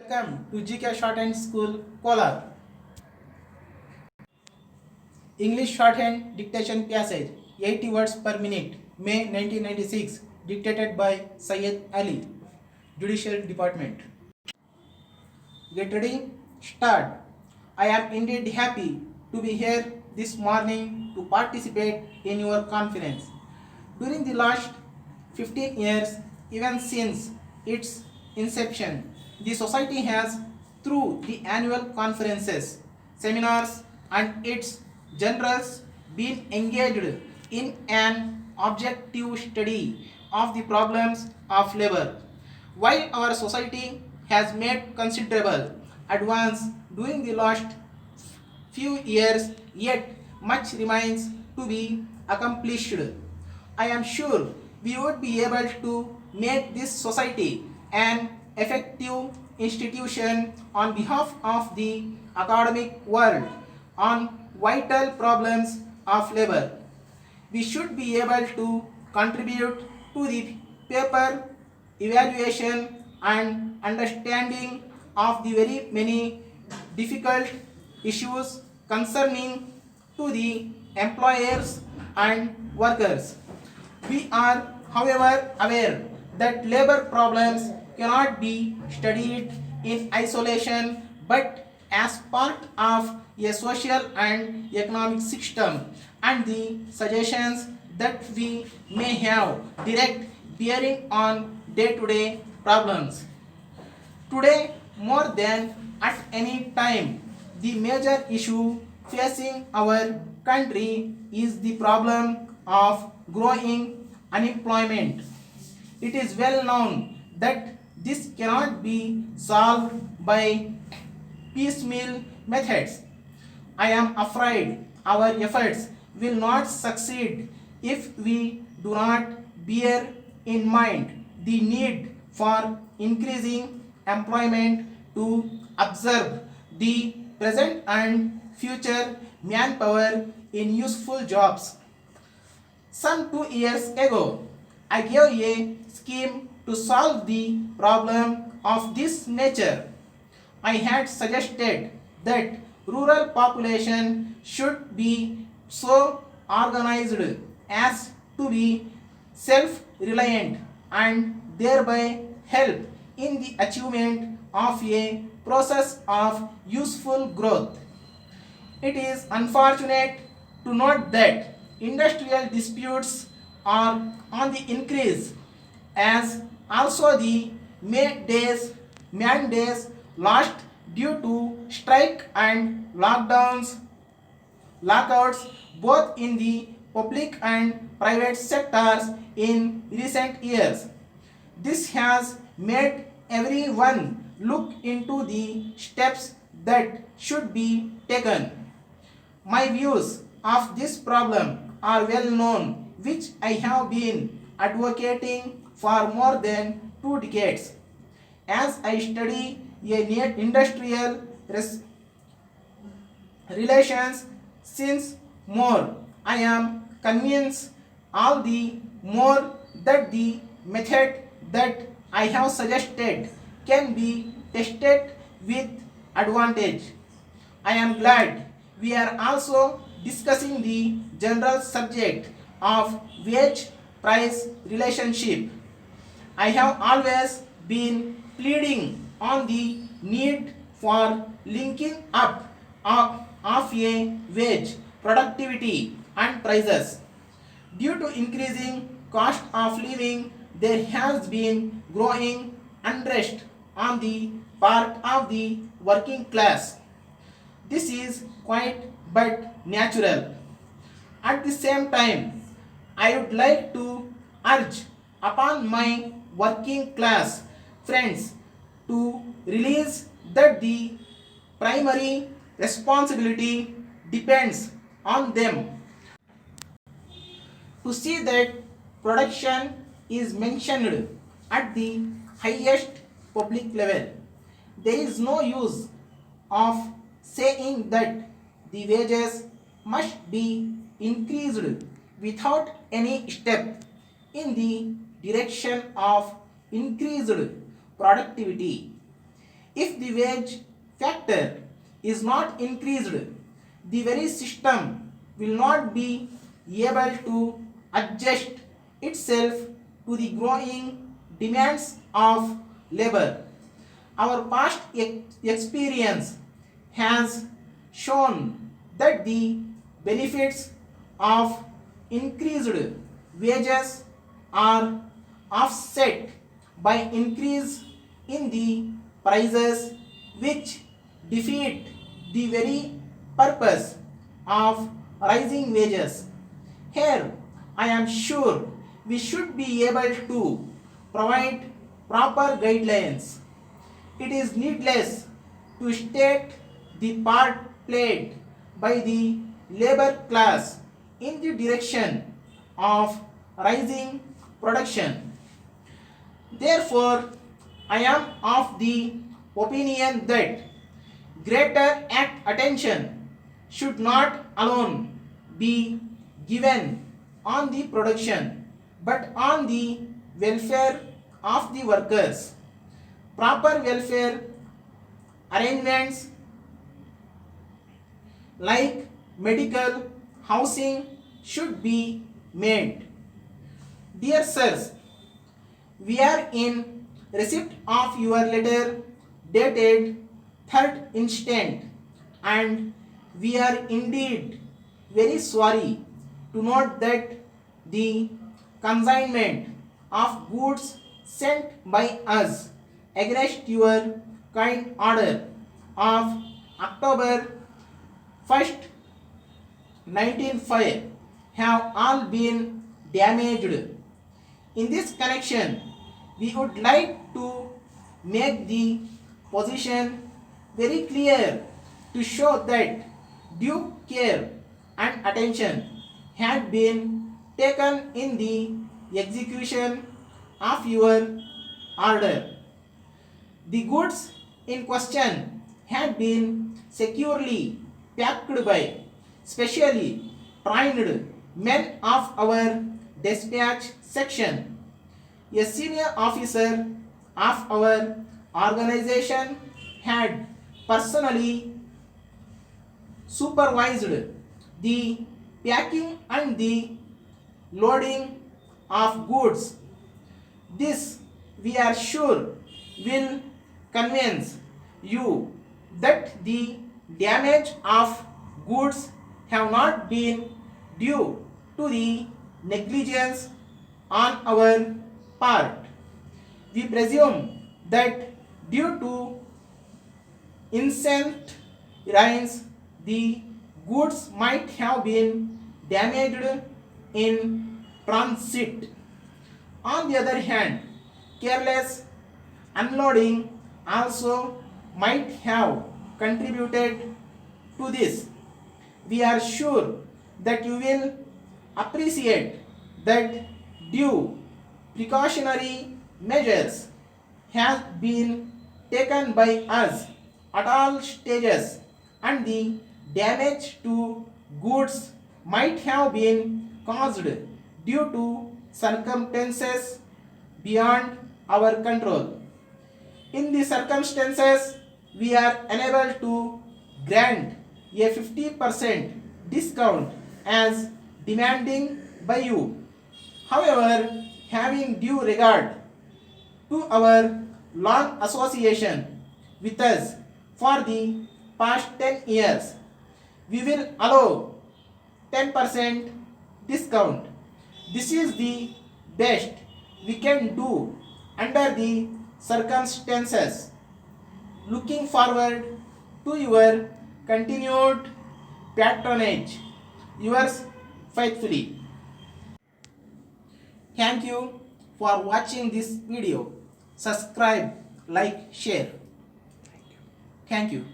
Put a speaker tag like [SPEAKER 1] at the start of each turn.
[SPEAKER 1] Welcome to GK Shorthand School, Kolar. English Shorthand Dictation Passage 80 words per minute, May 1996, dictated by Syed Ali, Judicial Department. Get ready? Start. I am indeed happy to be here this morning to participate in your conference. During the last 15 years, even since its inception, the society has, through the annual conferences, seminars, and its generals, been engaged in an objective study of the problems of labor. While our society has made considerable advance during the last few years, yet much remains to be accomplished. I am sure we would be able to make this society an effective institution on behalf of the academic world on vital problems of labor. We should be able to contribute to the paper evaluation and understanding of the very many difficult issues concerning to the employers and workers. We are, however, aware that labor problems cannot be studied in isolation but as part of a social and economic system, and the suggestions that we may have direct bearing on day-to-day problems. Today, more than at any time, the major issue facing our country is the problem of growing unemployment. It is well known that this cannot be solved by piecemeal methods. I am afraid our efforts will not succeed if we do not bear in mind the need for increasing employment to observe the present and future manpower in useful jobs. Some 2 years ago, I gave a scheme to solve the problem of this nature. I had suggested that rural population should be so organized as to be self-reliant and thereby help in the achievement of a process of useful growth. It is unfortunate to note that industrial disputes are on the increase, as also the man days lost due to strike and lockouts both in the public and private sectors in recent years. This has made everyone look into the steps that should be taken. My views of this problem are well known, which I have been advocating for more than 2 decades. As I study industrial relations since more, I am convinced all the more that the method that I have suggested can be tested with advantage. I am glad we are also discussing the general subject of wage price relationship. I have always been pleading on the need for linking up of a wage, productivity and prices. Due to increasing cost of living, there has been growing unrest on the part of the working class. This is quite but natural. At the same time, I would like to urge upon my working class friends to realize that the primary responsibility depends on them to see that production is mentioned at the highest public level. There is no use of saying that the wages must be increased without any step in the direction of increased productivity. If the wage factor is not increased, the very system will not be able to adjust itself to the growing demands of labor. Our past experience has shown that the benefits of increased wages are offset by increase in the prices, which defeat the very purpose of rising wages. Here, I am sure we should be able to provide proper guidelines. It is needless to state the part played by the labor class in the direction of rising production. Therefore, I am of the opinion that greater attention should not alone be given on the production but on the welfare of the workers. Proper welfare arrangements like medical, housing should be made. Dear sirs, we are in receipt of your letter dated 3rd instant, and we are indeed very sorry to note that the consignment of goods sent by us against your kind order of October 1st, 1905 have all been damaged. In this connection, we would like to make the position very clear to show that due care and attention had been taken in the execution of your order. The goods in question had been securely packed by specially trained men of our dispatch section. A senior officer of our organization had personally supervised the packing and the loading of goods. This, we are sure, will convince you that the damage of goods have not been due to the negligence on our part. We presume that due to incessant rains, the goods might have been damaged in transit. On the other hand, careless unloading also might have contributed to this. We are sure that you will appreciate that due precautionary measures have been taken by us at all stages, and the damage to goods might have been caused due to circumstances beyond our control. In the circumstances, we are unable to grant a 50% discount as demanding by you. However, having due regard to our long association with us for the past 10 years, we will allow 10% discount. This is the best we can do under the circumstances. Looking forward to your continued patronage. Yours faithfully. Thank you for watching this video. Subscribe, like, share. Thank you.